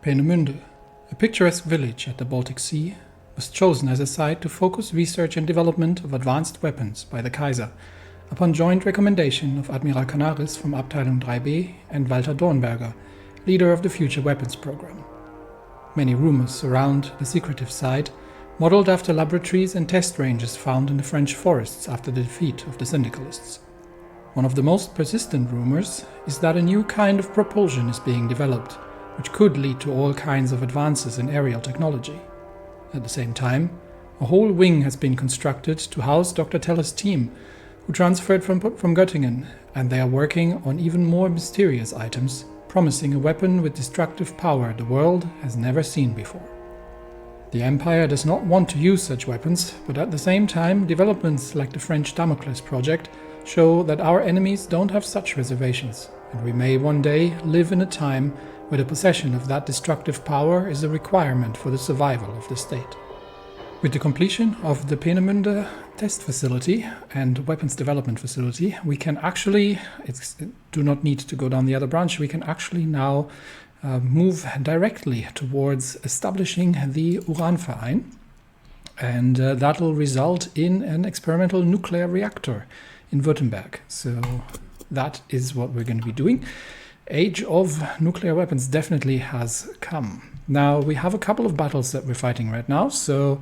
Peenemünde, a picturesque village at the Baltic Sea, was chosen as a site to focus research and development of advanced weapons by the Kaiser, upon joint recommendation of Admiral Canaris from Abteilung 3B and Walter Dornberger, leader of the Future Weapons Program. Many rumors surround the secretive site, modeled after laboratories and test ranges found in the French forests after the defeat of the Syndicalists. One of the most persistent rumors is that a new kind of propulsion is being developed, which could lead to all kinds of advances in aerial technology. At the same time, a whole wing has been constructed to house Dr. Teller's team, who transferred from Göttingen, and they are working on even more mysterious items, promising a weapon with destructive power the world has never seen before. The Empire does not want to use such weapons, but at the same time, developments like the French Damocles project show that our enemies don't have such reservations, and we may one day live in a time where the possession of that destructive power is a requirement for the survival of the state. With the completion of the Peenemünde test facility and weapons development facility, we can actually, do not need to go down the other branch, we can actually now move directly towards establishing the Uranverein, and that will result in an experimental nuclear reactor in Württemberg. So that is what we're going to be doing. Age of nuclear weapons definitely has come. Now we have a couple of battles that we're fighting right now, so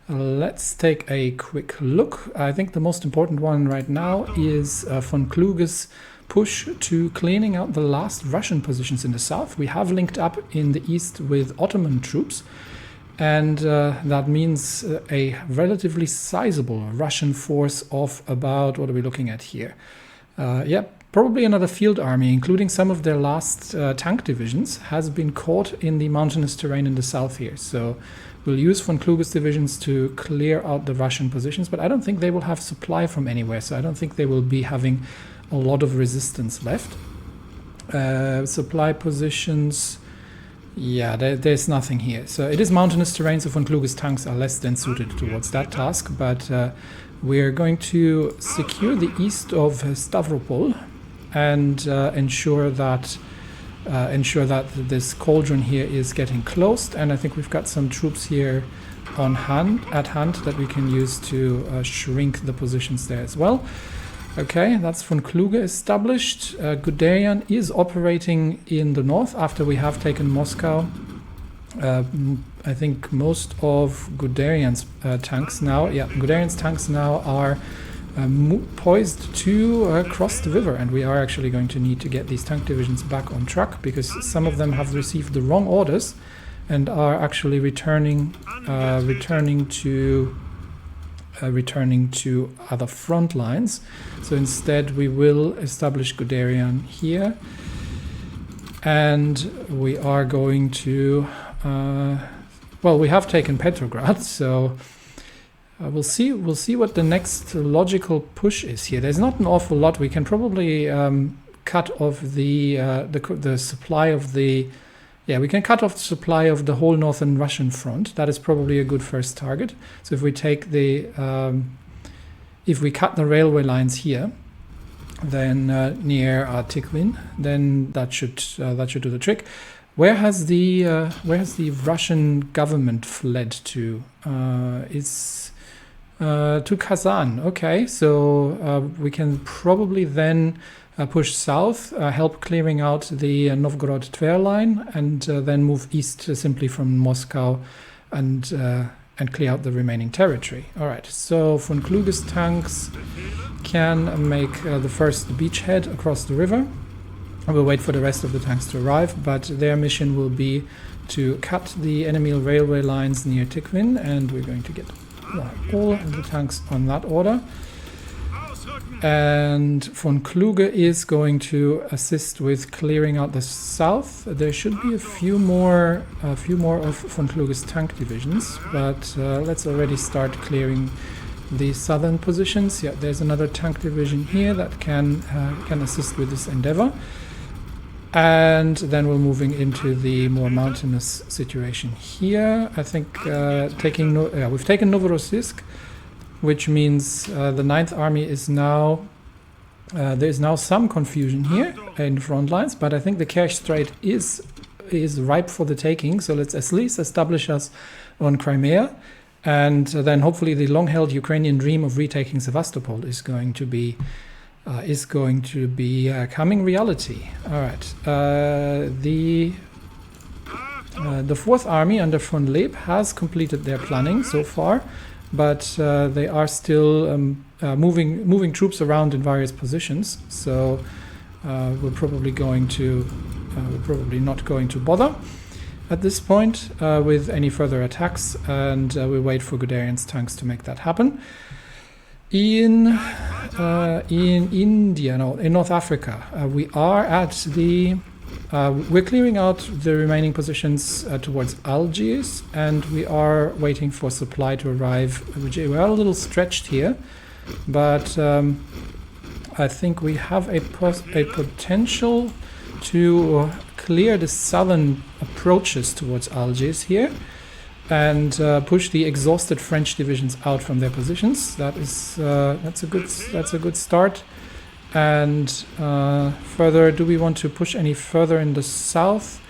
let's take a quick look. I think the most important one right now is von Kluge's push to cleaning out the last Russian positions in the south. We have linked up in the east with Ottoman troops, and that means a relatively sizable Russian force of about, what are we looking at here? Probably another field army, including some of their last tank divisions, has been caught in the mountainous terrain in the south here. So we'll use von Kluge's divisions to clear out the Russian positions, but I don't think they will have supply from anywhere, so I don't think they will be having a lot of resistance left. Supply positions, yeah, there's nothing here. So it is mountainous terrain, so von Kluge's tanks are less than suited towards that task, but we're going to secure the east of Stavropol and ensure that this cauldron here is getting closed. And I think we've got some troops here at hand that we can use to shrink the positions there as well. Okay, that's von Kluge established. Guderian is operating in the north after we have taken Moscow. I think most of Guderian's tanks now, Guderian's tanks now are poised to cross the river, and we are actually going to need to get these tank divisions back on track because some of them have received the wrong orders and are actually returning to other front lines. So instead we will establish Guderian here, and we are going to we have taken Petrograd, so we'll see what the next logical push is here. There's not an awful lot. We can probably cut off the supply of the we can cut off the supply of the whole northern Russian front. That is probably a good first target. So if we take if we cut the railway lines here, then near Tikhvin, then that should do the trick. Where has the Russian government fled to? It's to Kazan. Okay, so we can probably then push south, help clearing out the Novgorod-Tver line, and then move east simply from Moscow and clear out the remaining territory. All right, so von Kluge's tanks can make the first beachhead across the river. We'll wait for the rest of the tanks to arrive, but their mission will be to cut the enemy railway lines near Tikhvin, and we're going to get all of the tanks on that order. And von Kluge is going to assist with clearing out the south. There should be a few more of von Kluge's tank divisions, but let's already start clearing the southern positions. Yeah, there's another tank division here that can assist with this endeavor. And then we're moving into the more mountainous situation here. I think we've taken Novorossiysk, which means the 9th Army is now, there is now some confusion here in front lines, but I think the Kerch Strait is is ripe for the taking. So let's at least establish us on Crimea, and then hopefully the long-held Ukrainian dream of retaking Sevastopol is going to be coming reality. All right, the Fourth Army under von Leeb has completed their planning so far, but they are still moving troops around in various positions. So we're probably not going to bother at this point with any further attacks, and we wait for Guderian's tanks to make that happen. In India, no, in North Africa, we are at the we're clearing out the remaining positions towards Algiers, and we are waiting for supply to arrive. We are a little stretched here, but I think we have a potential to clear the southern approaches towards Algiers here and push the exhausted French divisions out from their positions. That's a good start. And further, do we want to push any further in the south?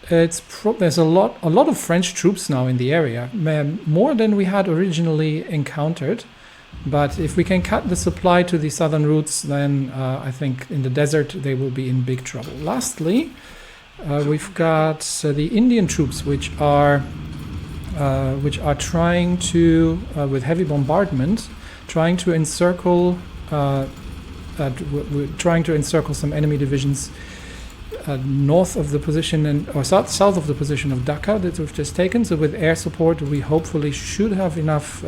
There's a lot of French troops now in the area, more than we had originally encountered. But if we can cut the supply to the southern routes, then I think in the desert they will be in big trouble. Lastly, we've got the Indian troops, which are trying to, with heavy bombardment, trying to encircle some enemy divisions north of the position or south of the position of Dhaka that we've just taken. So with air support, we hopefully should have enough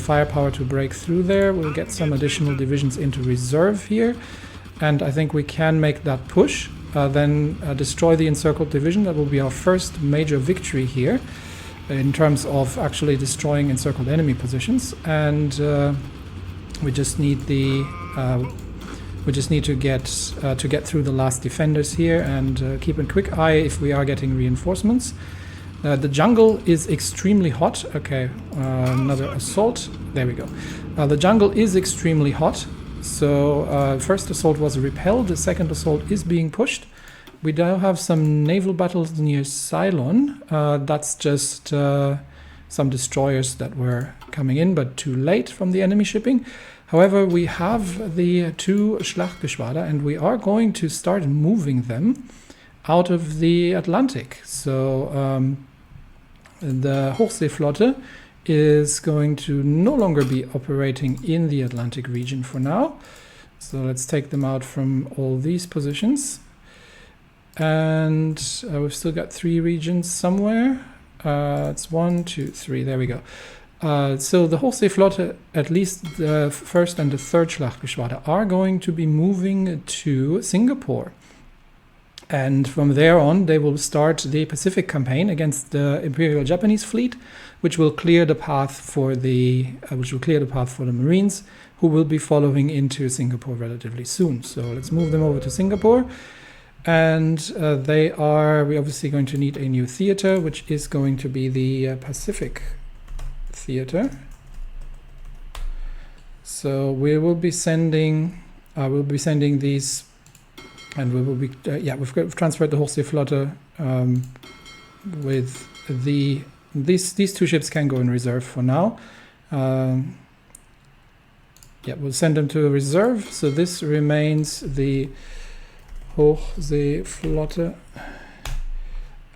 firepower to break through there. We'll get some additional divisions into reserve here, and I think we can make that push. Then destroy the encircled division. That will be our first major victory here in terms of actually destroying encircled enemy positions. And we just need to get through the last defenders here and keep a quick eye if we are getting reinforcements. The jungle is extremely hot. Okay, another assault. There we go. The jungle is extremely hot. So first assault was repelled. The second assault is being pushed. We now have some naval battles near Ceylon. That's just some destroyers that were coming in, but too late from the enemy shipping. However, we have the two Schlachtgeschwader, and we are going to start moving them out of the Atlantic. So the Hochseeflotte is going to no longer be operating in the Atlantic region for now. So let's take them out from all these positions. And we've still got 3 regions somewhere. It's 1, 2, 3. There we go. So the Hochseeflotte, at least the first and the third Schlachtgeschwader, are going to be moving to Singapore. And from there on, they will start the Pacific campaign against the Imperial Japanese fleet, which will clear the path for the Marines, who will be following into Singapore relatively soon. So let's move them over to Singapore. And we're obviously going to need a new theater, which is going to be the Pacific theater. So we will be sending these. And we will be, we've transferred the Hochseeflotte with these 2 ships can go in reserve for now. We'll send them to reserve. So this remains the Hochseeflotte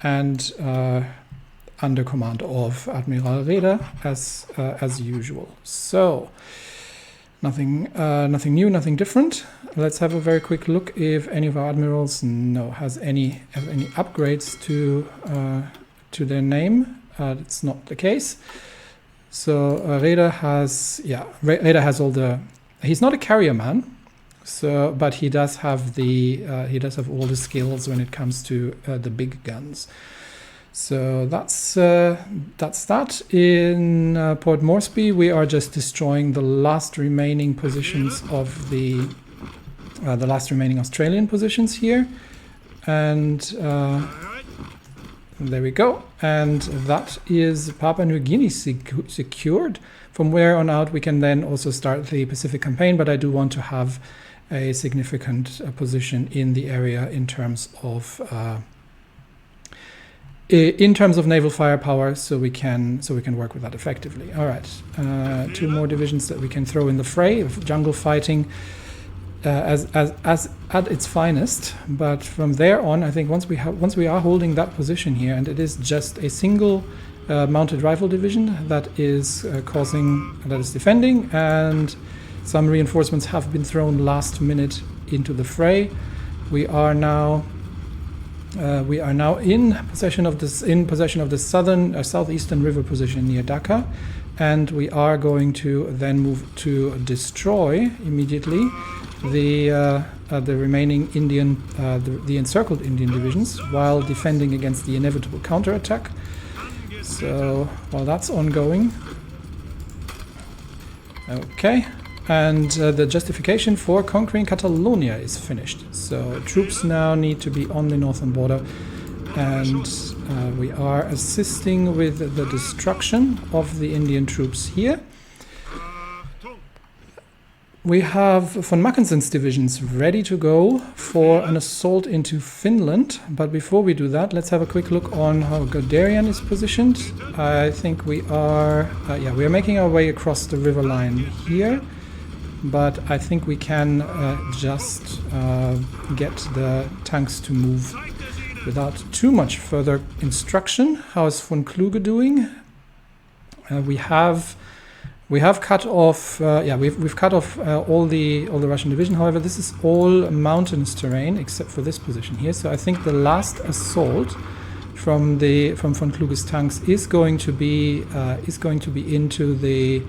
and under command of Admiral Reda as usual. So nothing new, nothing different. Let's have a very quick look if any of our admirals has any upgrades to their name. It's not the case. So Reda has all the. He's not a carrier man, but he does have all the skills when it comes to the big guns. So that's that. In Port Moresby, we are just destroying the last remaining positions of the last remaining Australian positions here, and there we go. And that is Papua New Guinea secured. From where on out, we can then also start the Pacific campaign. But I do want to have a significant position in the area in terms of naval firepower, so we can work with that effectively. All right, 2 more divisions that we can throw in the fray of jungle fighting as at its finest. But from there on, I think once we are holding that position here, and it is just a single mounted rifle division that is defending, and some reinforcements have been thrown last minute into the fray. We are now in possession of the southeastern river position near Dhaka, and we are going to then move to destroy immediately the remaining Indian, the encircled Indian divisions, while defending against the inevitable counterattack. So while that's ongoing, okay. And the justification for conquering Catalonia is finished. So troops now need to be on the northern border, and we are assisting with the destruction of the Indian troops here. We have von Mackensen's divisions ready to go for an assault into Finland. But before we do that, let's have a quick look on how Guderian is positioned. I think we are making our way across the river line here. But I think we can just get the tanks to move without too much further instruction. How is von Kluge doing? We have cut off. We've cut off all the Russian division. However, this is all mountainous terrain except for this position here. So I think the last assault from von Kluge's tanks is going to be into the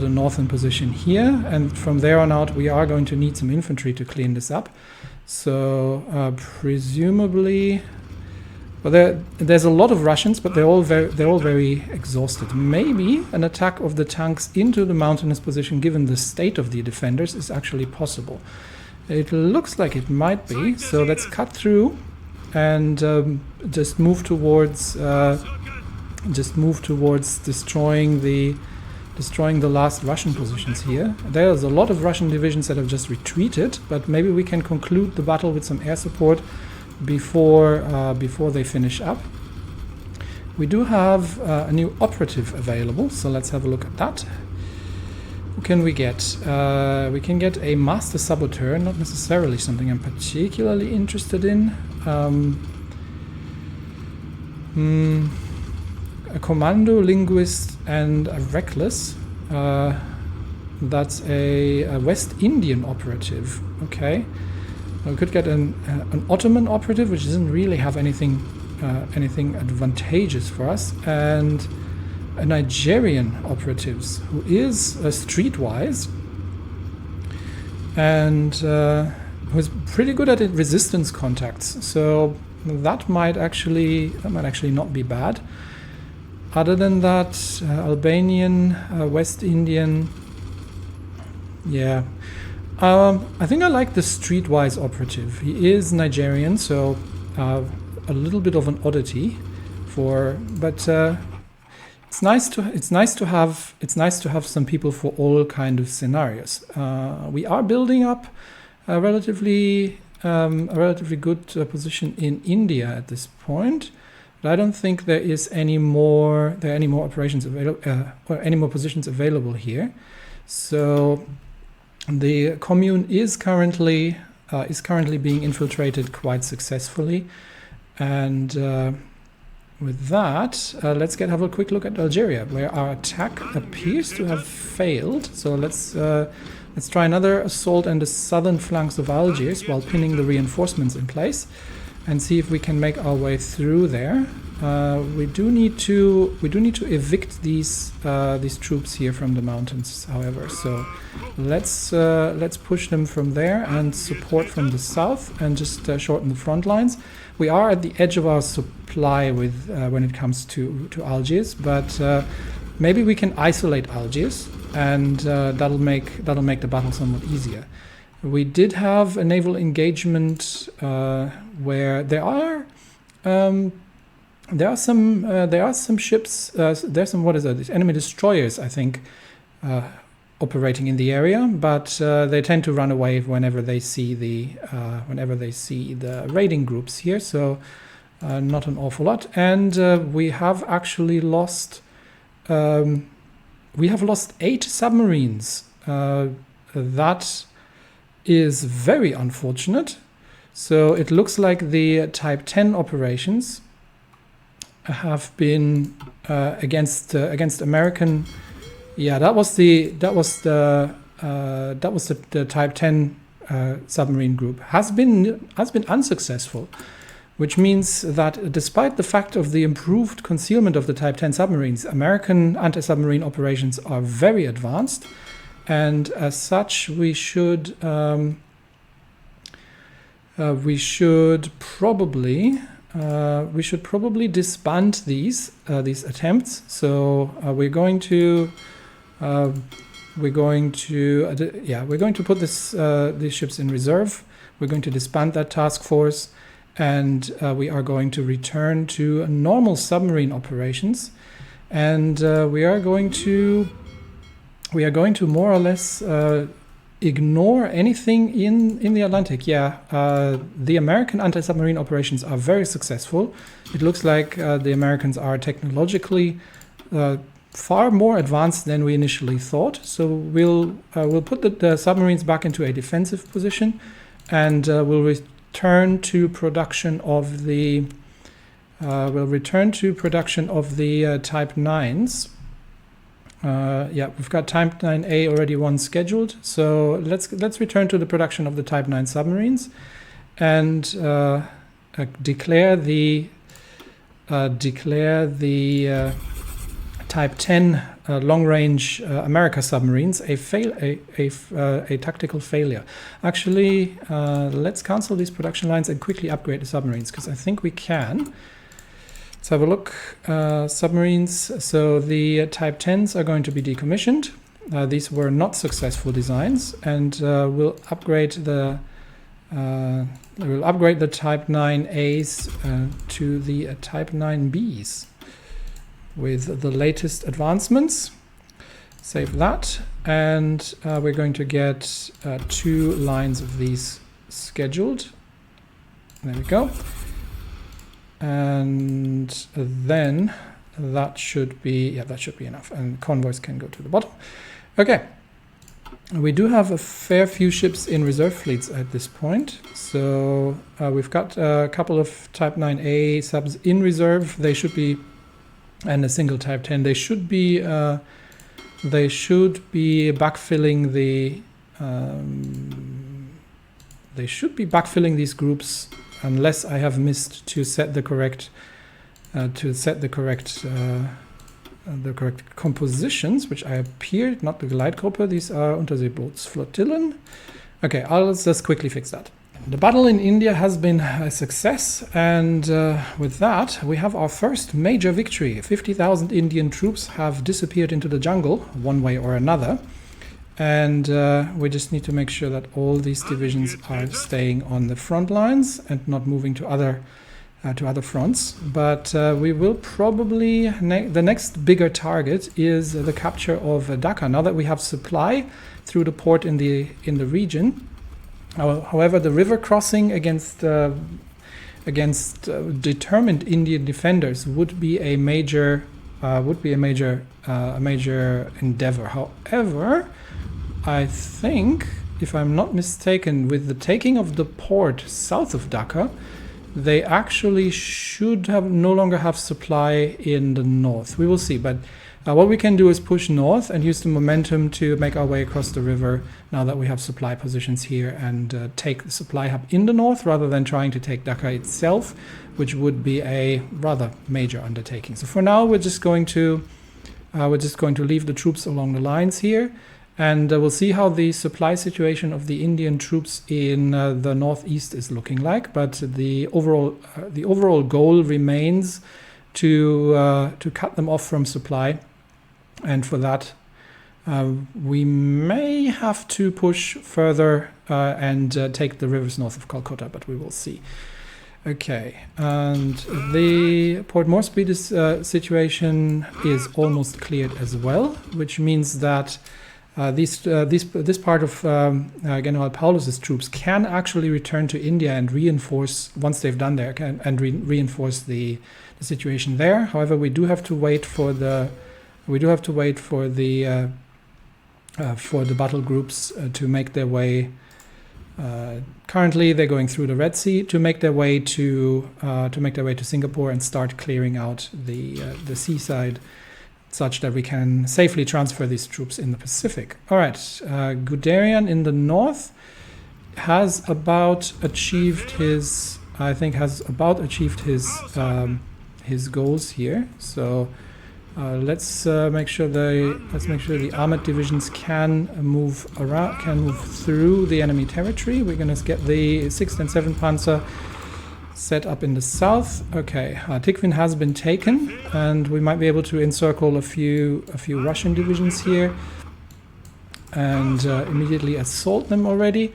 northern position here, and from there on out we are going to need some infantry to clean this up. So presumably, well, there's a lot of Russians, but they're all very exhausted. Maybe an attack of the tanks into the mountainous position, given the state of the defenders, is actually possible. It looks like it might be. So let's cut through and just move towards destroying the last Russian positions here. There's a lot of Russian divisions that have just retreated, but maybe we can conclude the battle with some air support before they finish up. We do have a new operative available, so let's have a look at that. Who can we get? We can get a master saboteur, not necessarily something I'm particularly interested in. A commando, linguist, and a reckless. That's a West Indian operative. Okay, we could get an Ottoman operative, which doesn't really have anything advantageous for us, and a Nigerian operatives who is streetwise and who's pretty good at resistance contacts. So that might actually not be bad. Other than that, Albanian, West Indian, yeah. I think I like the streetwise operative. He is Nigerian, so a little bit of an oddity, but it's nice to have some people for all kind of scenarios. We are building up a relatively good position in India at this point. But I don't think there are any more operations available or any more positions available here. So the commune is currently being infiltrated quite successfully, and with that, let's have a quick look at Algeria, where our attack appears to have failed. So let's try another assault on the southern flanks of Algiers while pinning the reinforcements in place, and see if we can make our way through there. We do need to evict these troops here from the mountains, however. So let's push them from there and support from the south, and just shorten the front lines. We are at the edge of our supply with when it comes to Algiers, but maybe we can isolate Algiers, and that'll make the battle somewhat easier. We did have a naval engagement where there are some ships. There's some, what is that? These enemy destroyers, I think, operating in the area, but they tend to run away whenever they see the raiding groups here. So not an awful lot, and we have actually lost 8 submarines. That is very unfortunate. So it looks like the Type 10 operations have been against American. Yeah, that was the Type 10 submarine group has been unsuccessful, which means that despite the fact of the improved concealment of the Type 10 submarines, American anti-submarine operations are very advanced, and as such we should probably disband these attempts. So we're going to put these ships in reserve. We're going to disband that task force, and we are going to return to normal submarine operations, and we are going to more or less ignore anything in the Atlantic. The American anti-submarine operations are very successful. It looks like the Americans are technologically far more advanced than we initially thought. So we'll put the submarines back into a defensive position, and we'll return to production of the Type 9s. We've got Type 9A already one scheduled, so let's return to the production of the Type 9 submarines, and declare the Type 10 long-range America submarines a tactical failure. Actually, let's cancel these production lines and quickly upgrade the submarines, because I think we can. Let's have a look. Submarines. So the Type 10s are going to be decommissioned. These were not successful designs, and we'll upgrade the Type 9As to the Type 9Bs with the latest advancements. Save that, and we're going to get 2 lines of these scheduled. There we go. And then that should be enough, and convoys can go to the bottom. Okay, we do have a fair few ships in reserve fleets at this point, so we've got a couple of Type 9A subs in reserve. They should be, and a single Type 10. They should be backfilling these groups, unless I have missed to set the correct compositions, which I appeared, not the Gleitgruppe. These are Unterseebootsflottillen. Okay, I'll just quickly fix that. The battle in India has been a success, and with that we have our first major victory. 50,000 Indian troops have disappeared into the jungle one way or another, and we just need to make sure that all these divisions are staying on the front lines and not moving to other fronts. But we will probably the next bigger target is the capture of Dhaka. Now that we have supply through the port in the region, however, the river crossing against determined Indian defenders would be a major endeavor. However, I think, if I'm not mistaken, with the taking of the port south of Dhaka, they actually should no longer have supply in the north. We will see, but what we can do is push north and use the momentum to make our way across the river now that we have supply positions here, and take the supply hub in the north rather than trying to take Dhaka itself, which would be a rather major undertaking. So for now, we're just going to leave the troops along the lines here, and we'll see how the supply situation of the Indian troops in the northeast is looking like. But the overall goal remains to cut them off from supply, and for that we may have to push further and take the rivers north of Calcutta, but we will see. Okay, and the Port Moresby situation is almost cleared as well, which means that This part of General Paulus's troops can actually return to India and reinforce, once they've done there, reinforce the situation there. However, we do have to wait for the battle groups to make their way. Currently, they're going through the Red Sea to make their way to Singapore and start clearing out the seaside, such that we can safely transfer these troops in the Pacific. All right, Guderian in the north has about achieved his his goals here. So let's make sure the armored divisions can move through the enemy territory. We're going to get the 6th and 7th Panzer set up in the south. Okay, Tikhvin has been taken, and we might be able to encircle a few Russian divisions here and immediately assault them already,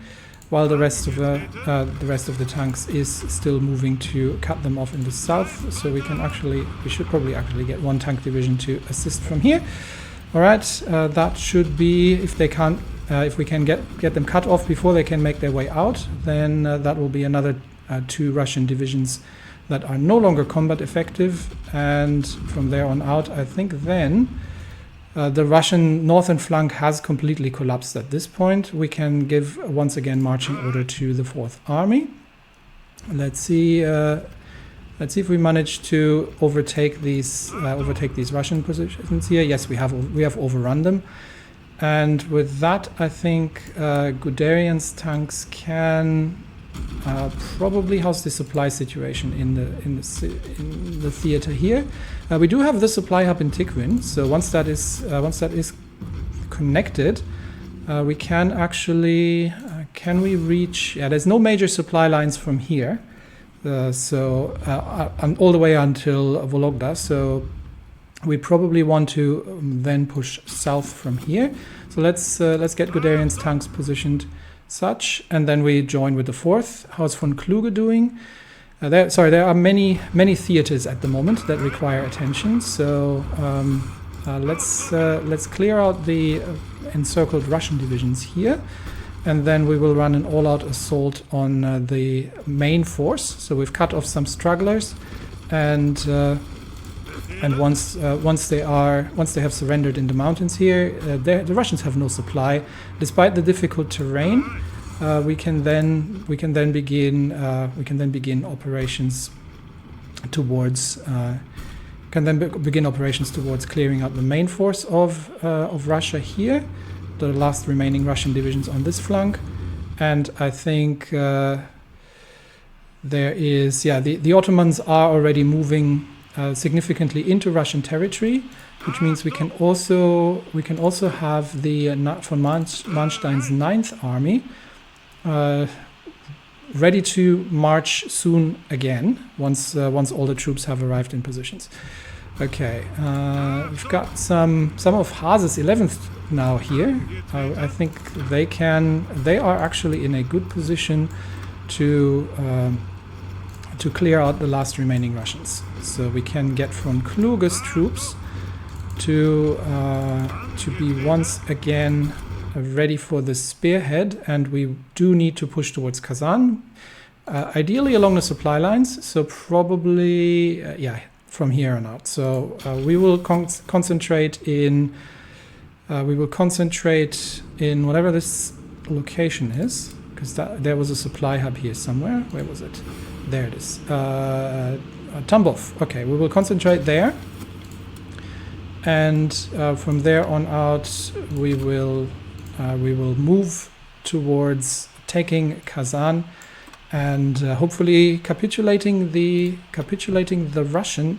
while the rest of the tanks is still moving to cut them off in the south. So we should probably get one tank division to assist from here. All right, that should be, if we can get them cut off before they can make their way out, then that will be another 2 Russian divisions that are no longer combat effective, and from there on out, I think then the Russian northern flank has completely collapsed at this point. We can give once again marching order to the 4th Army. Let's see if we manage to overtake these Russian positions here. Yes, we have overrun them, and with that, I think Guderian's tanks can probably house the supply situation in the theater here. We do have the supply hub in Tikhvin, so once that is connected, we can actually can we reach? Yeah, there's no major supply lines from here, all the way until Vologda. So we probably want to then push south from here. So let's get Guderian's tanks positioned such, and then we join with the 4th. How's von Kluge doing? There are many theaters at the moment that require attention. So let's clear out the encircled Russian divisions here, and then we will run an all-out assault on the main force. So we've cut off some stragglers, and once they have surrendered in the mountains here, the Russians have no supply. Despite the difficult terrain, we can then begin operations towards clearing out the main force of Russia here, the last remaining Russian divisions on this flank, and I think the Ottomans are already moving significantly into Russian territory, which means we can also have the von Manstein's 9th Army ready to march soon again once all the troops have arrived in positions. Okay, we've got some of Haase's 11th now here. I think they are actually in a good position to clear out the last remaining Russians. So we can get von Kluge's troops to be once again ready for the spearhead, and we do need to push towards Kazan, ideally along the supply lines. So probably from here on out. So we will concentrate in whatever this location is, because there was a supply hub here somewhere. Where was it? There it is. Tambov. Okay, we will concentrate there, and from there on out, we will move towards taking Kazan and hopefully capitulating the Russian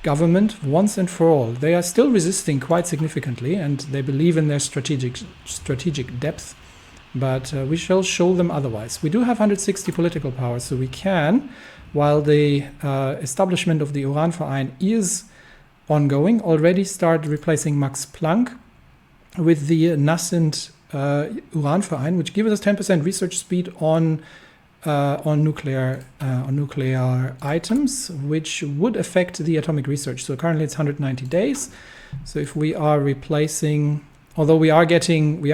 government once and for all. They are still resisting quite significantly, and they believe in their strategic depth, but we shall show them otherwise. We do have 160 political power, so we can, while the establishment of the Uranverein is ongoing, already start replacing Max Planck with the nascent Uranverein, which gives us 10% research speed on nuclear items, which would affect the atomic research. So currently it's 190 days. So if we are replacing although we are getting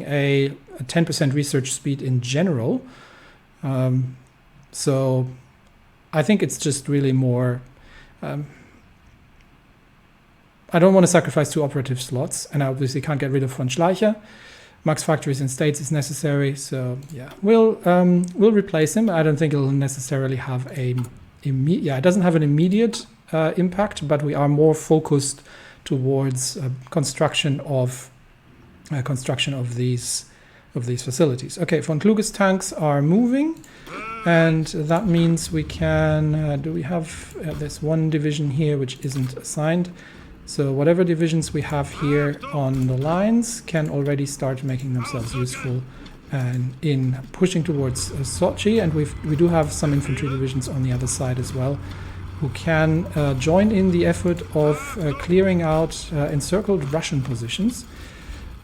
a 10% research speed in general. So I think it's just really more. I don't want to sacrifice 2 operative slots, and I obviously can't get rid of von Schleicher. Max Factories and States is necessary, so yeah, we'll replace him. I don't think it'll necessarily have it doesn't have an immediate impact, but we are more focused towards construction of these facilities. Okay, von Kluge's tanks are moving, and that means we can. Do we have? There's one division here which isn't assigned. So whatever divisions we have here on the lines can already start making themselves useful and in pushing towards Sochi, and we do have some infantry divisions on the other side as well who can join in the effort of clearing out encircled Russian positions,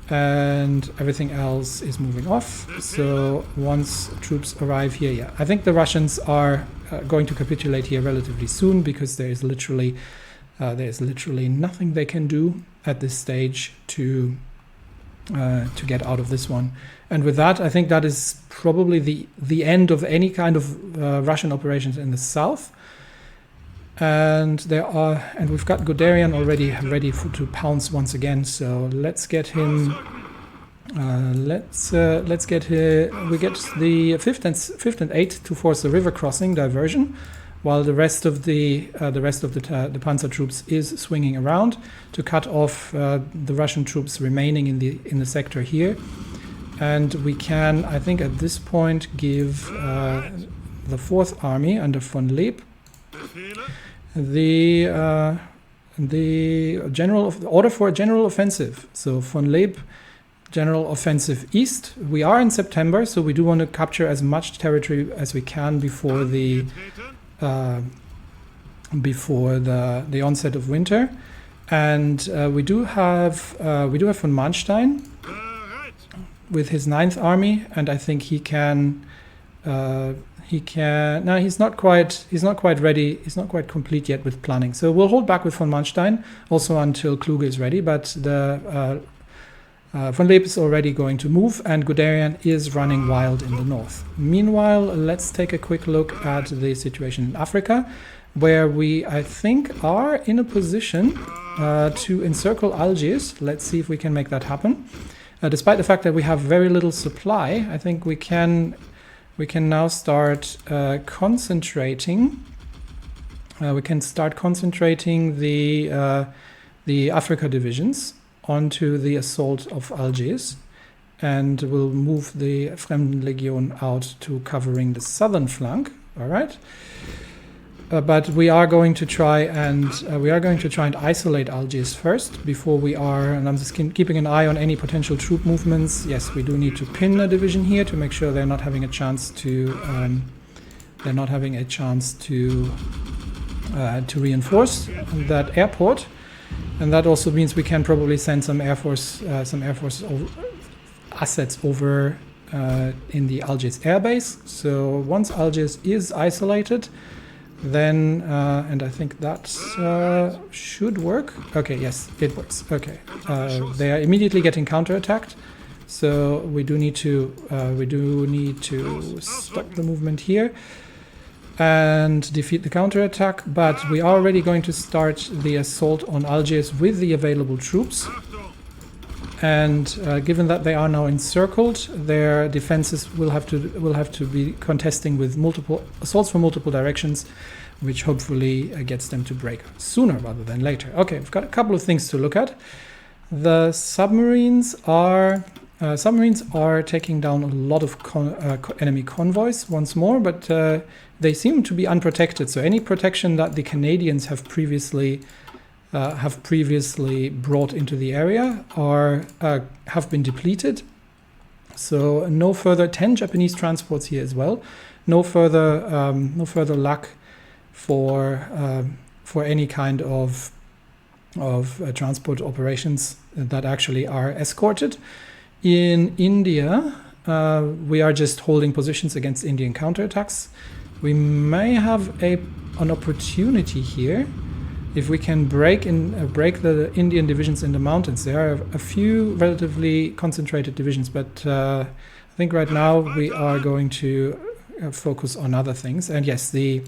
and everything else is moving off. So once troops arrive here, I think the Russians are going to capitulate here relatively soon, because there's literally nothing they can do at this stage to get out of this one. And with that, I think that is probably the end of any kind of Russian operations in the south. And we've got Guderian already ready to pounce once again. So let's get him. We get the 5th and 8th to force the river crossing diversion, while the rest of the panzer troops is swinging around to cut off the Russian troops remaining in the sector here. And we can, I think, at this point give the 4th Army under von Leeb the order for a general offensive. So von Leeb, general offensive east. We are in September, so we do want to capture as much territory as we can before the onset of winter. And we do have von Manstein with his 9th Army, and I think he can. No, he's not quite ready. He's not quite complete yet with planning. So we'll hold back with von Manstein also until Kluge is ready. But the von Leeb is already going to move, and Guderian is running wild in the north. Meanwhile, let's take a quick look at the situation in Africa, where we, I think, are in a position to encircle Algiers. Let's see if we can make that happen. Despite the fact that we have very little supply, I think we can now start concentrating. We can start concentrating the Africa divisions onto the assault of Algiers, and we'll move the Fremdenlegion out to covering the southern flank. All right. But we are going to try and isolate Algiers first before we are. And I'm just keeping an eye on any potential troop movements. Yes, we do need to pin a division here to make sure they're not having a chance to reinforce that airport. And that also means we can probably send some air force assets over in the Algiers airbase. So once Algiers is isolated, then and I think that should work. Okay, yes, it works. Okay, they are immediately getting counterattacked, so we do need to stop the movement here and defeat the counterattack. But we are already going to start the assault on Algiers with the available troops. And given that they are now encircled, their defenses will have to be contesting with multiple assaults from multiple directions, which hopefully gets them to break sooner rather than later. Okay, we've got a couple of things to look at. The submarines are taking down a lot of enemy convoys once more, but they seem to be unprotected. So any protection that the Canadians have previously brought into the area have been depleted. So no further 10 Japanese transports here as well. No further luck for any kind of transport operations that actually are escorted. In India, we are just holding positions against Indian counterattacks. We may have an opportunity here if we can break the Indian divisions in the mountains. There are a few relatively concentrated divisions, but I think right now we are going to focus on other things. And yes, the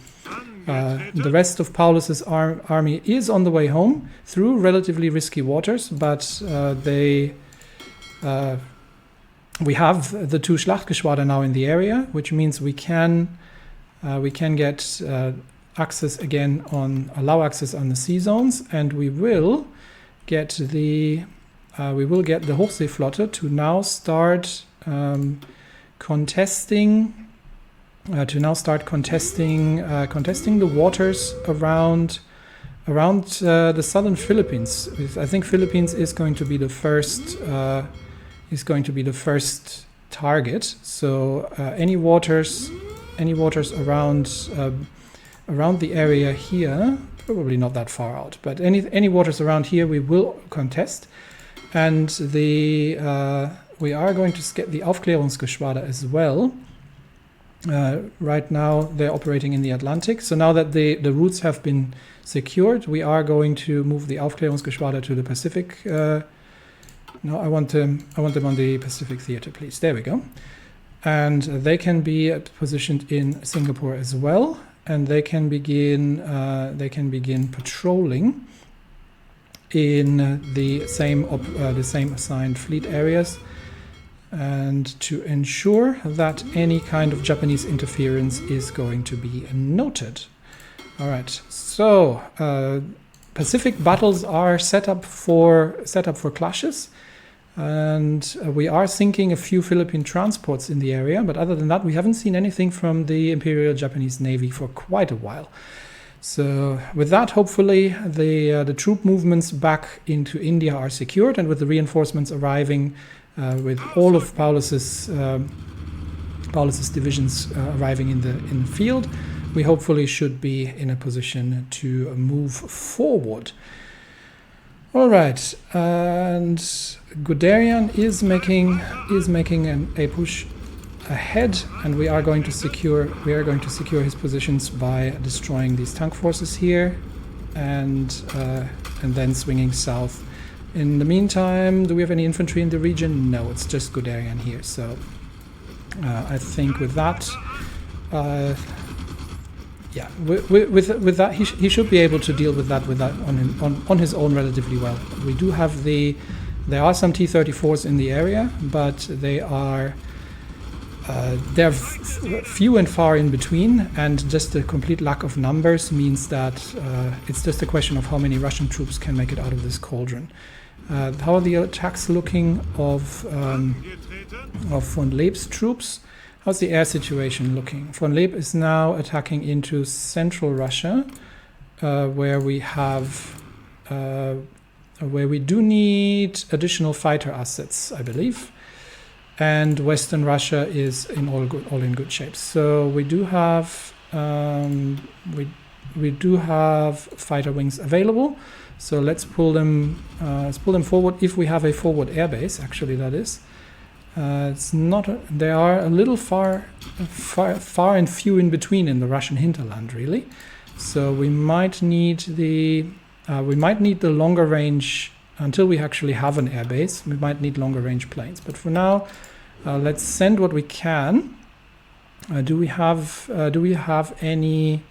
rest of Paulus's army is on the way home through relatively risky waters, but we have the 2 Schlachtgeschwader now in the area, which means we can get allow access on the sea zones, and we will get the Hochseeflotte to now start contesting the waters around the southern Philippines. I think Philippines is going to be the first target. So any waters around the area here, probably not that far out, but any waters around here we will contest, and we are going to get the Aufklärungsgeschwader as well. Right now they're operating in the Atlantic, so now that the routes have been secured, we are going to move the Aufklärungsgeschwader to the Pacific. No, I want them on the Pacific theater, please. There we go. And they can be positioned in Singapore as well, and they can begin patrolling in the same assigned fleet areas, and to ensure that any kind of Japanese interference is going to be noted. All right, so Pacific battles are set up for clashes, and we are sinking a few Philippine transports in the area, but other than that we haven't seen anything from the Imperial Japanese Navy for quite a while. So with that, hopefully the troop movements back into India are secured, and with the reinforcements arriving, with all of Paulus's divisions arriving in the field, we hopefully should be in a position to move forward. All right, and Guderian is making a push ahead, and we are going to secure his positions by destroying these tank forces here, and then swinging south. In the meantime, do we have any infantry in the region? No, it's just Guderian here. So I think with that, with that he should be able to deal with that on his own relatively well. We do have there are some T-34s in the area, but they're few and far in between, and just the complete lack of numbers means that it's just a question of how many Russian troops can make it out of this cauldron. How are the attacks looking of von Leeb's troops? How's the air situation looking? Von Leeb is now attacking into central Russia, where we do need additional fighter assets, I believe. And Western Russia is all in good shape. So we do have we do have fighter wings available. So let's pull them forward. If we have a forward airbase, actually that is. It's not. They are a little far and few in between in the Russian hinterland, really. So we might need the longer range until we actually have an airbase. We might need longer range planes, but for now, let's send what we can. Do we have any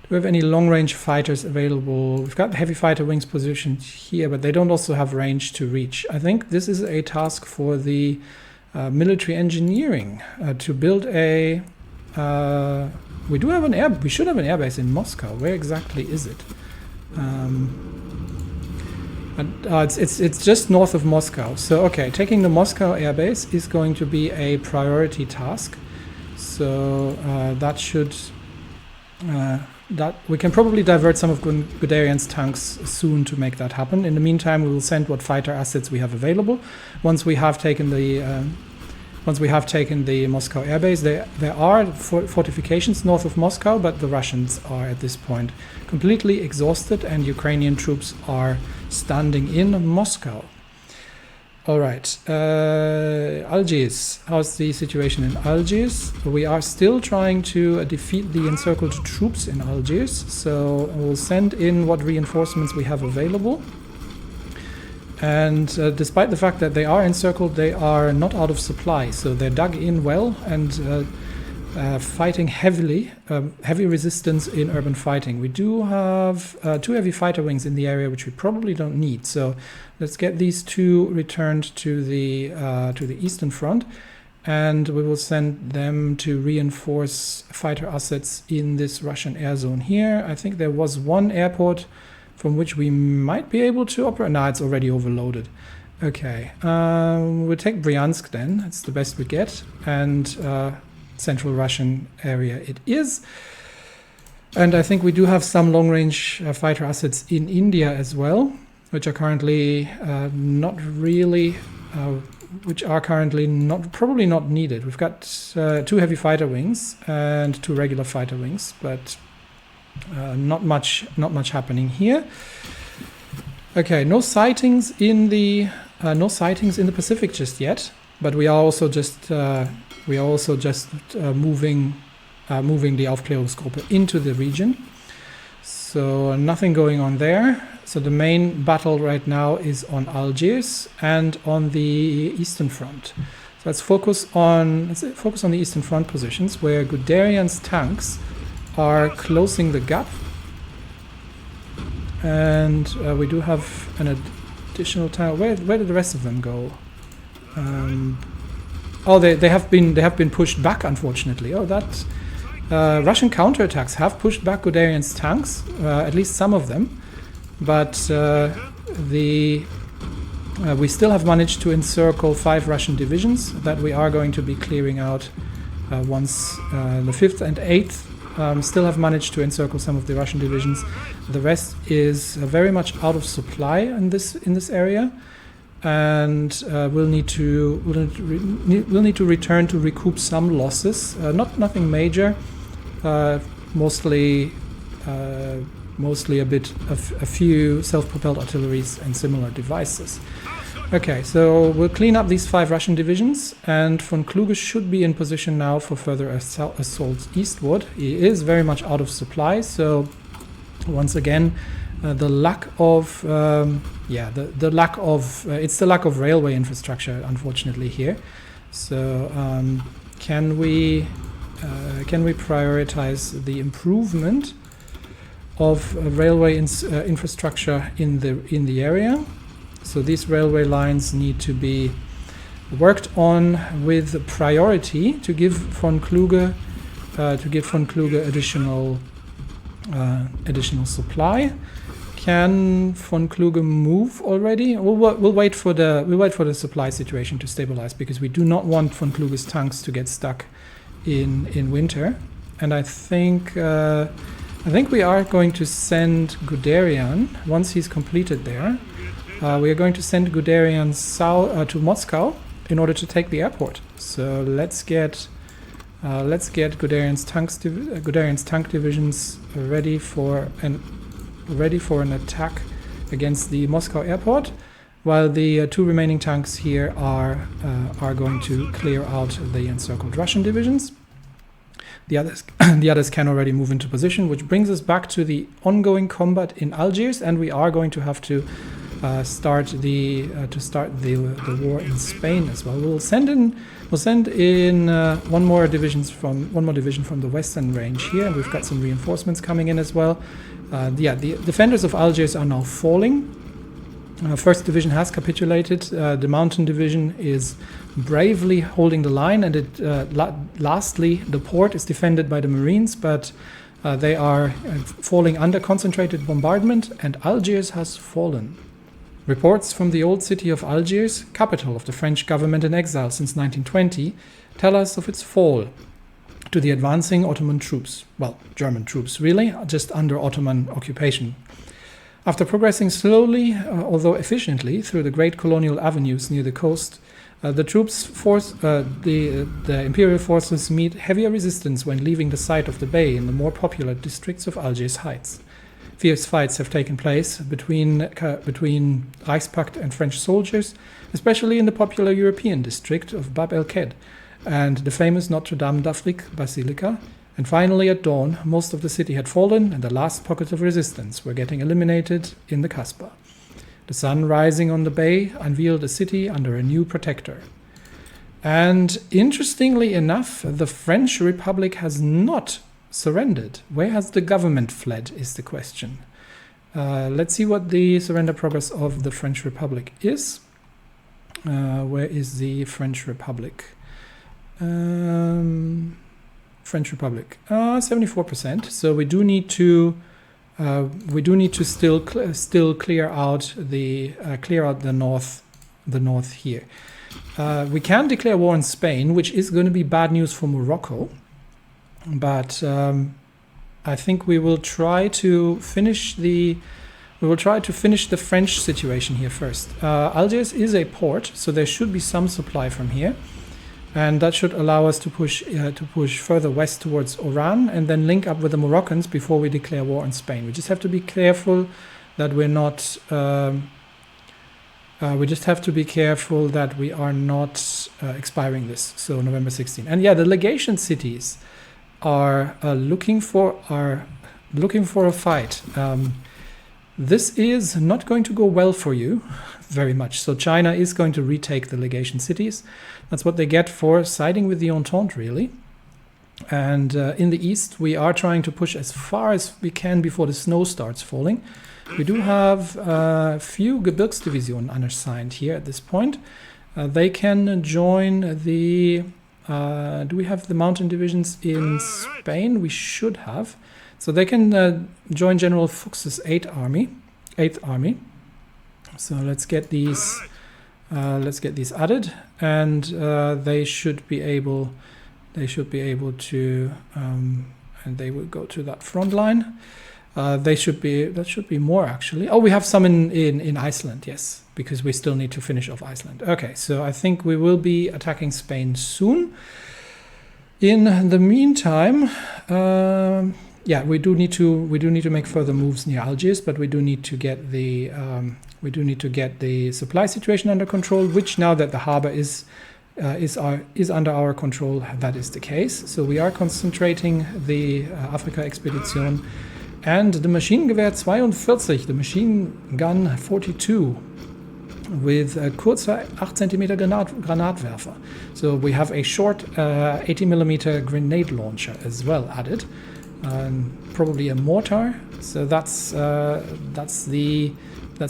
long-range fighters available? We've got heavy fighter wings positioned here, but they don't also have range to reach. I think this is a task for the military engineering to build a. We should have an airbase in Moscow. Where exactly is it? It's just north of Moscow. So okay, taking the Moscow airbase is going to be a priority task. So that should. That we can probably divert some of Guderian's tanks soon to make that happen. In the meantime, we will send what fighter assets we have available. Once we have taken the Moscow airbase, there are fortifications north of Moscow, but the Russians are at this point completely exhausted, and Ukrainian troops are standing in Moscow. All right, Algiers. How's the situation in Algiers? We are still trying to defeat the encircled troops in Algiers, so we'll send in what reinforcements we have available. And despite the fact that they are encircled, they are not out of supply, so they're dug in well and fighting heavily, heavy resistance in urban fighting. We do have 2 heavy fighter wings in the area, which we probably don't need. So let's get these 2 returned to the Eastern Front, and we will send them to reinforce fighter assets in this Russian air zone here. I think there was one airport from which we might be able to operate. No, it's already overloaded. Okay, we'll take Bryansk then. It's the best we get, and Central Russian area it is. And I think we do have some long-range fighter assets in India as well, which are currently probably not needed. We've got 2 heavy fighter wings and 2 regular fighter wings, but not much happening here. Okay, no sightings in the Pacific just yet, but we are also just moving the Aufklärungsgruppe into the region. So nothing going on there. So the main battle right now is on Algiers and on the Eastern Front. So let's focus on the Eastern Front positions, where Guderian's tanks are closing the gap. And we do have an additional tank. Where did the rest of them go? Oh, they have been pushed back, unfortunately. Oh, that Russian counterattacks have pushed back Guderian's tanks, at least some of them. But we still have managed to encircle 5 Russian divisions that we are going to be clearing out once the 5th and 8th still have managed to encircle some of the Russian divisions. The rest is very much out of supply in this area, and we'll need to return to recoup some losses. Nothing major, mostly a few self-propelled artilleries and similar devices. Okay, so we'll clean up these 5 Russian divisions, and von Kluge should be in position now for further assaults eastward. He is very much out of supply, so once again, it's the lack of railway infrastructure, unfortunately, here. So can we prioritize the improvement of railway infrastructure in the area? So these railway lines need to be worked on with priority to give von Kluge additional supply. Can von Kluge move already? We'll wait for the supply situation to stabilize, because we do not want von Kluge's tanks to get stuck in winter. And I think we are going to send Guderian once he's completed there. We are going to send Guderian south to Moscow in order to take the airport. So let's get Guderian's tank divisions ready for an attack against the Moscow airport, while the 2 remaining tanks here are going to clear out the encircled Russian divisions. The others can already move into position, which brings us back to the ongoing combat in Algiers, and we are going to have to start the war in Spain as well. We'll send in one more division from the western range here, and we've got some reinforcements coming in as well. The defenders of Algiers are now falling. First division has capitulated. The mountain division is bravely holding the line, and lastly, the port is defended by the Marines, but they are falling under concentrated bombardment, and Algiers has fallen. Reports from the old city of Algiers, capital of the French government in exile since 1920, tell us of its fall to the advancing Ottoman troops. Well, German troops, really, just under Ottoman occupation. After progressing slowly, although efficiently, through the great colonial avenues near the coast, the Imperial forces meet heavier resistance when leaving the site of the bay in the more popular districts of Algiers Heights. fierce fights have taken place between Reichspakt and French soldiers, especially in the popular European district of Bab el-Khed and the famous Notre Dame d'Afrique Basilica. And finally, at dawn, most of the city had fallen and the last pockets of resistance were getting eliminated in the Kasbah. The sun rising on the bay unveiled a city under a new protector. And interestingly enough, the French Republic has not surrendered. Where has the government fled is the question. Let's see what the surrender progress of the French Republic is. Where is the French Republic? French Republic, 74%. So we do need to still clear out the north here. We can declare war on Spain, which is going to be bad news for Morocco, but I think we will try to finish the French situation here first. Algiers is a port, so there should be some supply from here, and that should allow us to push further west towards Oran and then link up with the Moroccans before we declare war on Spain. We just have to be careful that we're not. We just have to be careful that we are not expiring this. So November 16. And yeah, the legation cities are looking for a fight. This is not going to go well for you very much. So China is going to retake the legation cities. That's what they get for siding with the Entente, really. And in the east, we are trying to push as far as we can before the snow starts falling. We do have a few Gebirgsdivisionen unassigned here at this point. They can join the... do we have the mountain divisions in Spain? We should have. So they can join General Fuchs's 8th Army. So let's get these added, and they should be able to, and they will go to that front line. That should be more actually. Oh, we have some in Iceland, yes, because we still need to finish off Iceland. Okay, so I think we will be attacking Spain soon. In the meantime, yeah, we do need to make further moves near Algiers, but we do need to get the supply situation under control. Which, now that the harbor is under our control, that is the case. So we are concentrating the Afrika Expedition. And the Maschinengewehr 42, the machine gun 42, with a kurzer 8 cm Granatwerfer. So we have a short 80mm grenade launcher as well added, probably a mortar. So that's the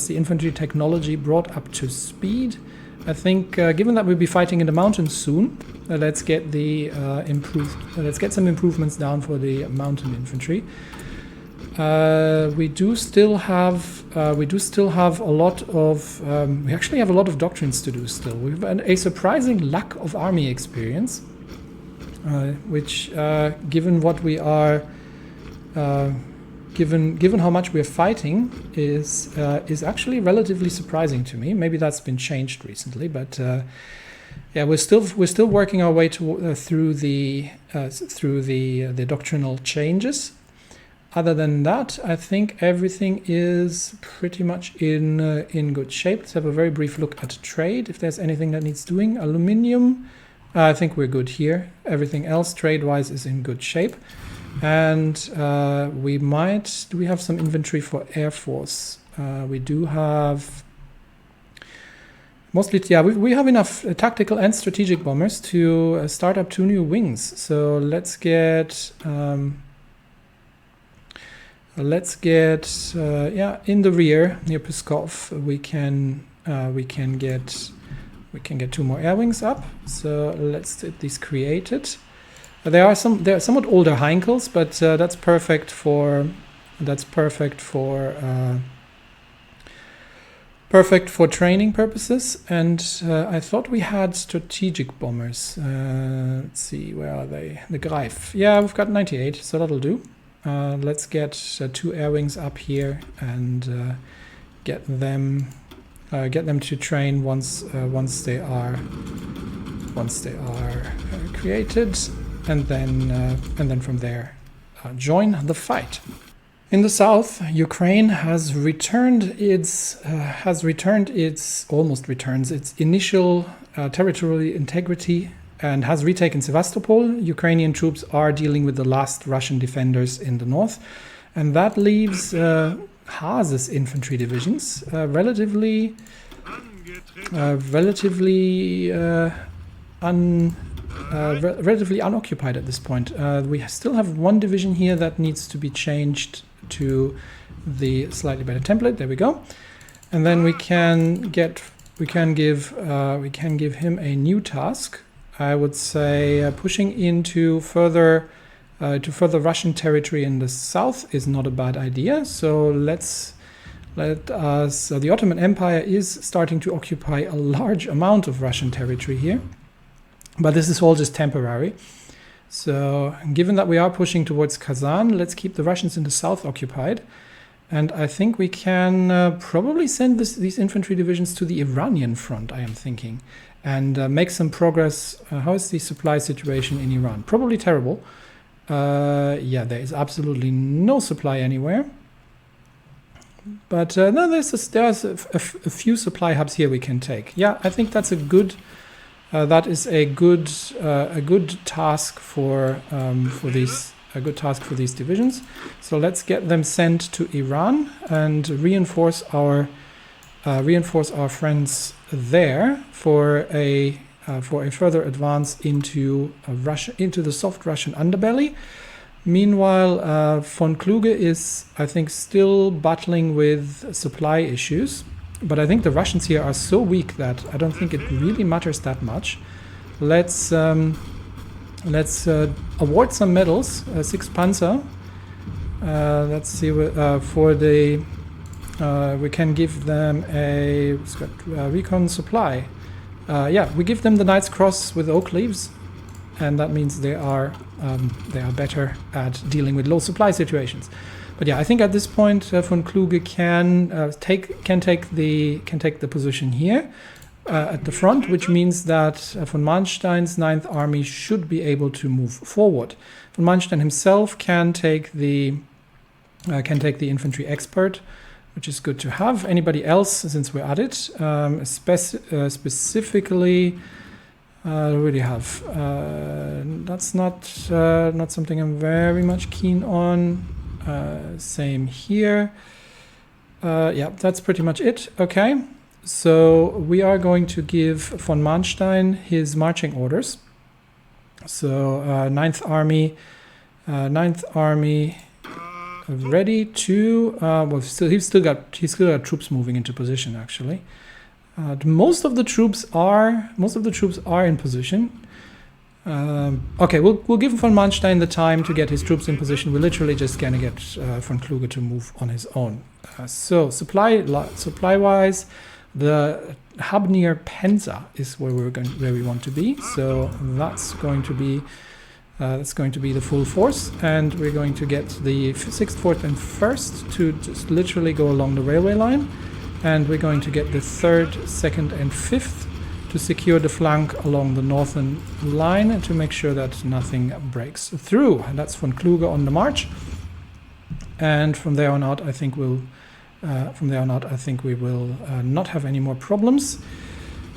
infantry technology brought up to speed. I think, given that we'll be fighting in the mountains soon, let's get some improvements down for the mountain infantry. We do still have a lot of. We actually have a lot of doctrines to do still. We have a surprising lack of army experience, which, given what we are, given how much we're fighting, is actually relatively surprising to me. Maybe that's been changed recently, but yeah, we're still working our way through the doctrinal changes. Other than that, I think everything is pretty much in good shape. Let's have a very brief look at trade, if there's anything that needs doing. Aluminium, I think we're good here. Everything else trade-wise is in good shape. And do we have some inventory for Air Force? We do have mostly, yeah, we have enough tactical and strategic bombers to start up 2 new wings. So let's get... yeah, in the rear near Pskov we can get 2 more air wings up. So let's get these created. They are somewhat older Heinkels, but that's perfect for training purposes. And I thought we had strategic bombers. Let's see, where are they? The Greif. Yeah, we've got 98, so that'll do. Let's get 2 air wings up here and get them to train once they are created, and then from there join the fight. In the south, Ukraine has almost returns its initial territorial integrity and has retaken Sevastopol. Ukrainian troops are dealing with the last Russian defenders in the north, and that leaves Haas's infantry divisions relatively unoccupied at this point. We still have one division here that needs to be changed to the slightly better template. There we go, and then we can give him a new task. I would say pushing into further Russian territory in the south is not a bad idea. So the Ottoman Empire is starting to occupy a large amount of Russian territory here, but this is all just temporary. So given that we are pushing towards Kazan, let's keep the Russians in the south occupied. And I think we can probably send these infantry divisions to the Iranian front, I am thinking, and make some progress. How is the supply situation in Iran? Probably terrible. Yeah, there is absolutely no supply anywhere. But no, there's a few supply hubs here we can take. Yeah, I think that's a good... that is a good task for these divisions. So let's get them sent to Iran and reinforce our friends there for a further advance into Russia, into the soft Russian underbelly. Meanwhile, von Kluge is, I think, still battling with supply issues. But I think the Russians here are so weak that I don't think it really matters that much. Let's award some medals. 6 Panzer. Let's see for the. We can give them a recon supply. Yeah, we give them the Knight's Cross with oak leaves, and that means they are better at dealing with low supply situations. But yeah, I think at this point von Kluge can take the position here at the front, which means that von Manstein's 9th Army should be able to move forward. Von Manstein himself can take the infantry expert, which is good to have. Anybody else, since we're at it, specifically, really have. That's not something I'm very much keen on. Same here. Yeah, that's pretty much it. Okay, so we are going to give von Manstein his marching orders. So 9th Army ready to well, he's still got troops moving into position actually. Most of the troops are in position. Okay, we'll give von Manstein the time to get his troops in position. We're literally just gonna get von Kluge to move on his own. So supply-wise, the hub near Penza is where we want to be. So that's going to be the full force, and we're going to get the 6th, 4th, and 1st to just literally go along the railway line, and we're going to get the 3rd, 2nd, and 5th to secure the flank along the northern line and to make sure that nothing breaks through. And that's von Kluge on the march. And from there on out, I think we will not have any more problems.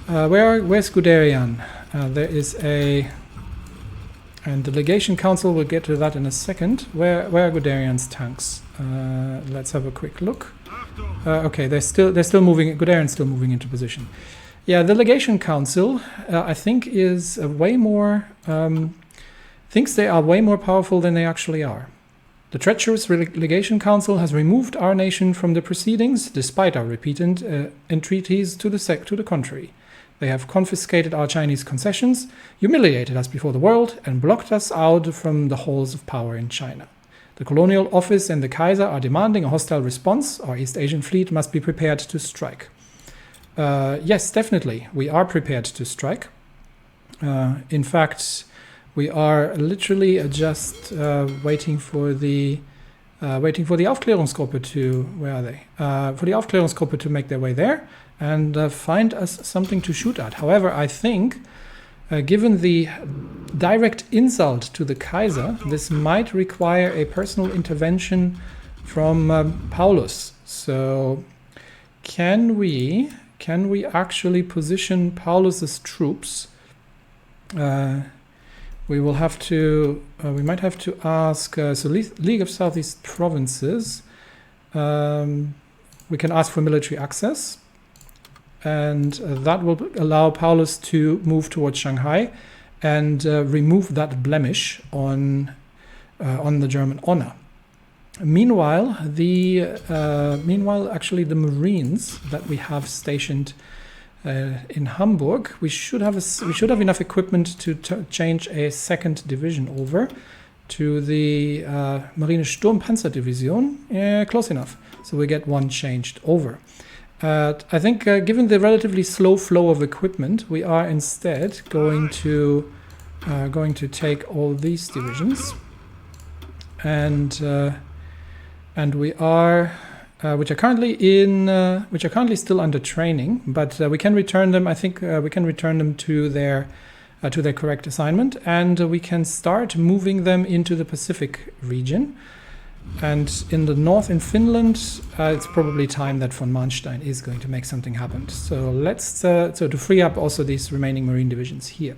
Where's Guderian? There is and the legation council, we'll get to that in a second. Where are Guderian's tanks? Let's have a quick look. Okay, they're still moving. Guderian's still moving into position. Yeah, the legation council, I think, is way more thinks they are way more powerful than they actually are. The treacherous legation council has removed our nation from the proceedings, despite our repeated entreaties to the contrary. They have confiscated our Chinese concessions, humiliated us before the world, and blocked us out from the halls of power in China. The colonial office and the Kaiser are demanding a hostile response. Our East Asian fleet must be prepared to strike. Yes, definitely, we are prepared to strike. In fact, we are literally just waiting for the Aufklärungsgruppe to, where are they? For the Aufklärungsgruppe to make their way there and find us something to shoot at. However, I think, given the direct insult to the Kaiser, this might require a personal intervention Paulus. So can we actually position Paulus's troops? We will have to. We might have to ask. So League of Southeast Provinces. We can ask for military access, and that will allow Paulus to move towards Shanghai and remove that blemish on the German honor. Meanwhile, actually, the Marines that we have stationed in Hamburg, we should have enough equipment to change a second division over to the Marine Sturmpanzerdivision. Close enough. So we get one changed over. I think given the relatively slow flow of equipment, we are instead going to take all these divisions, and we are which are currently still under training, but we can return them. I think we can return them to their correct assignment, and we can start moving them into the Pacific region. And in the north, in Finland, it's probably time that von Manstein is going to make something happen. So let's to free up also these remaining Marine divisions here.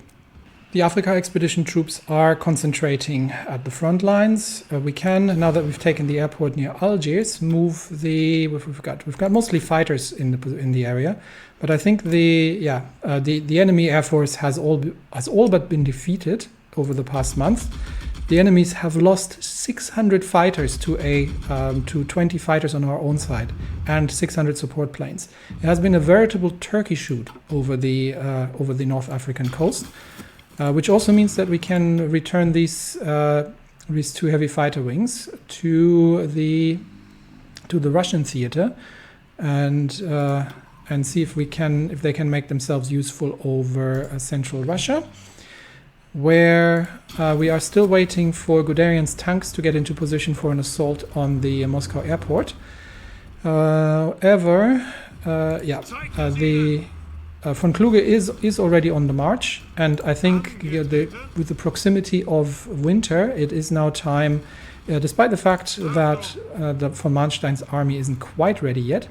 The Africa expedition troops are concentrating at the front lines. We can, now that we've taken the airport near Algiers, move the. We've got mostly fighters in the area, but I think the enemy air force has all but been defeated over the past month. The enemies have lost 600 fighters to 20 fighters on our own side and 600 support planes. It has been a veritable turkey shoot over the North African coast, which also means that we can return these two heavy fighter wings to the Russian theater and see if they can make themselves useful over central Russia, where we are still waiting for Guderian's tanks to get into position for an assault on the Moscow airport. The von Kluge is already on the march, and I think with the proximity of winter, it is now time, despite the fact that the von Manstein's army isn't quite ready yet,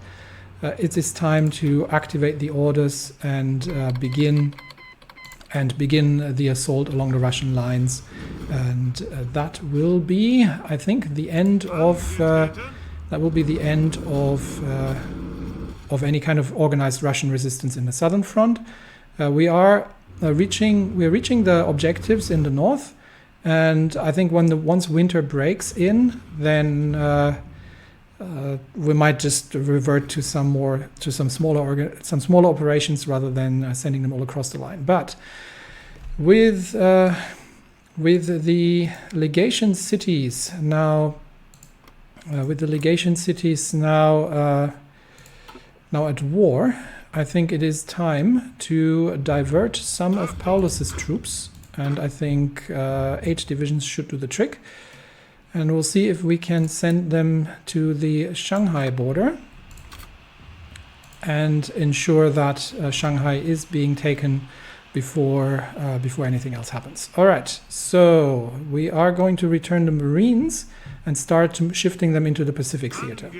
it is time to activate the orders and begin the assault along the Russian lines, and that will be, I think, the end of any kind of organized Russian resistance in the southern front. We are reaching the objectives in the north, and I think once winter breaks in, then we might just revert to some smaller operations rather than sending them all across the line. But with the legation cities now, now at war, I think it is time to divert some of Paulus's troops, and I think 8 divisions should do the trick. And we'll see if we can send them to the Shanghai border and ensure that Shanghai is being taken before anything else happens. All right, so we are going to return the Marines and start shifting them into the Pacific theater.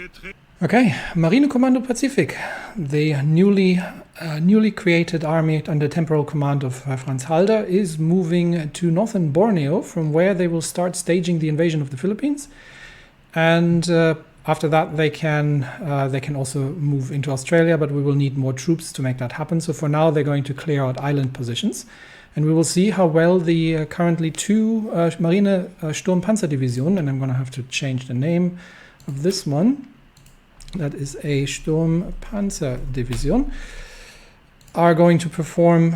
Okay, Marinekommando Pazifik, the newly created army under temporal command of Franz Halder, is moving to northern Borneo, from where they will start staging the invasion of the Philippines, and after that they can also move into Australia, but we will need more troops to make that happen. So for now they're going to clear out island positions, and we will see how well the currently 2 Marine Sturmpanzerdivision, and I'm going to have to change the name of this one. That is a Sturmpanzerdivision, are going to perform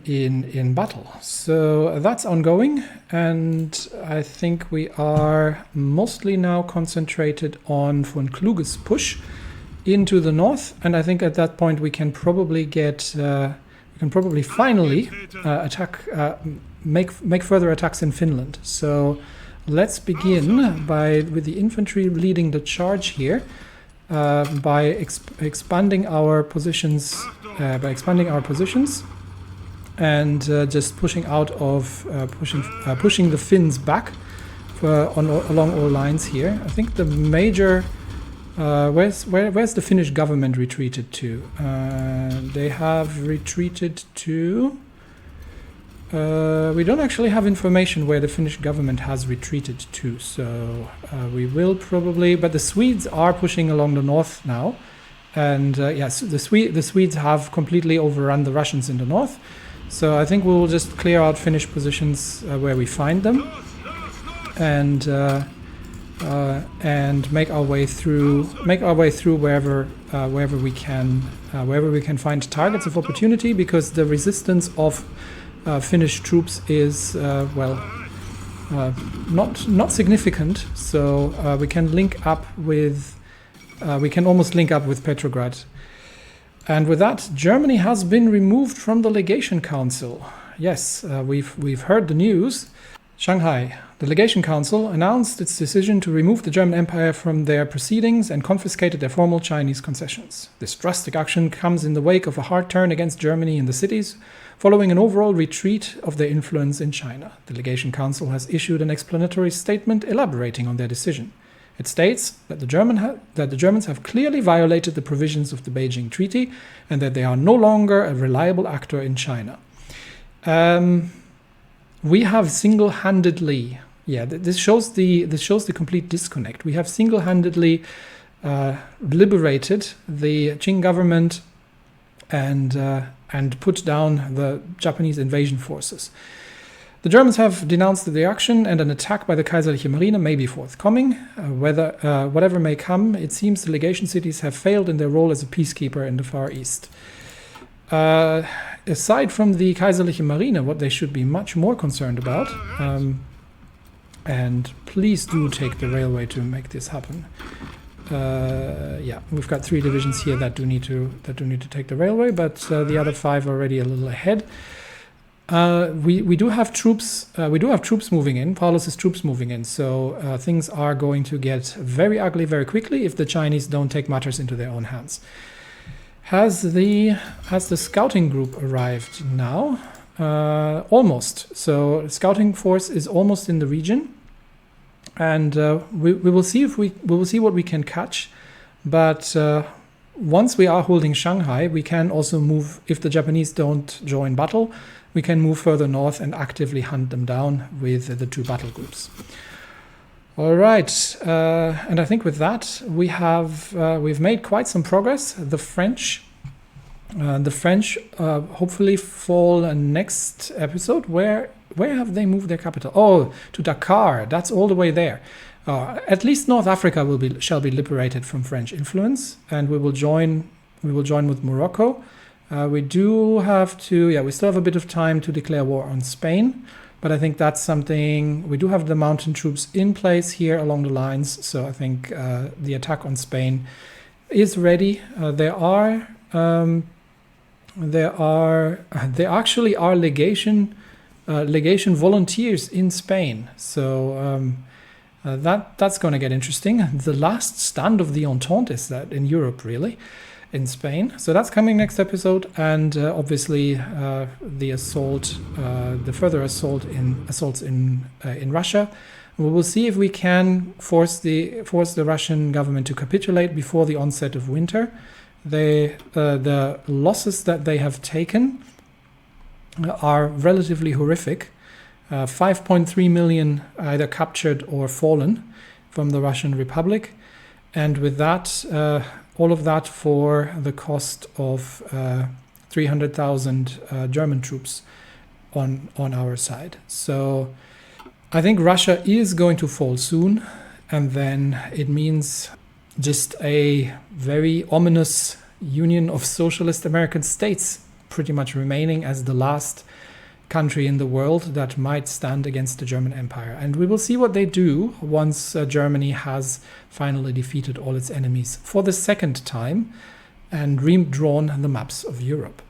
in battle. So that's ongoing, and I think we are mostly now concentrated on von Kluge's push into the north, and I think at that point we can probably finally make further attacks in Finland. So let's begin with the infantry leading the charge here, by expanding our positions, and just pushing the Finns back along all lines here. I think the major where's the Finnish government retreated to? They have retreated to. We don't actually have information where the Finnish government has retreated to, so we will probably. But the Swedes are pushing along the north now, and yes, the Swedes have completely overrun the Russians in the north. So I think we will just clear out Finnish positions where we find them, and make our way through wherever we can find targets of opportunity, because the resistance of Finnish troops is not significant. So we can link up with we can almost link up with Petrograd. And with that, Germany has been removed from the Legation Council. Yes, we've heard the news. Shanghai. The Legation Council announced its decision to remove the German Empire from their proceedings and confiscated their formal Chinese concessions. This drastic action comes in the wake of a hard turn against Germany in the cities, following an overall retreat of their influence in China. The Legation Council has issued an explanatory statement elaborating on their decision. It states that the Germans have clearly violated the provisions of the Beijing Treaty and that they are no longer a reliable actor in China. We have single-handedly, this shows the complete disconnect. We have single-handedly liberated the Qing government and put down the Japanese invasion forces. The Germans have denounced the action, and an attack by the Kaiserliche Marine may be forthcoming. Whatever may come, it seems the legation cities have failed in their role as a peacekeeper in the Far East. Aside from the Kaiserliche Marine, what they should be much more concerned about, and please do take the railway to make this happen. We've got 3 divisions here that do need to take the railway, but the other 5 are already a little ahead. We do have troops. We do have troops moving in. Paulus's troops moving in. So things are going to get very ugly very quickly if the Chinese don't take matters into their own hands. Has the scouting group arrived now? Almost. So scouting force is almost in the region, and we will see what we can catch. But once we are holding Shanghai, we can also move. If the Japanese don't join battle, we can move further north and actively hunt them down with the 2 battle groups. All right, and I think with that we've made quite some progress. The French hopefully fall next episode. Where have they moved their capital? Oh, to Dakar. That's all the way there. At least North Africa shall be liberated from French influence, and we will join with Morocco. We do have to, we still have a bit of time to declare war on Spain, but I think that's something. We do have the mountain troops in place here along the lines, so I think the attack on Spain is ready. There actually are legation volunteers in Spain, so that's going to get interesting. The last stand of the Entente is that in Europe, really. In Spain, so that's coming next episode, and obviously the further assaults in Russia. We will see if we can force the Russian government to capitulate before the onset of winter. The losses that they have taken are relatively horrific. 5.3 million either captured or fallen from the Russian Republic, and with that. All of that for the cost of 300,000 German troops on our side. So I think Russia is going to fall soon, and then it means just a very ominous union of socialist American states pretty much remaining as the last country in the world that might stand against the German Empire. And we will see what they do once Germany has finally defeated all its enemies for the second time and redrawn the maps of Europe.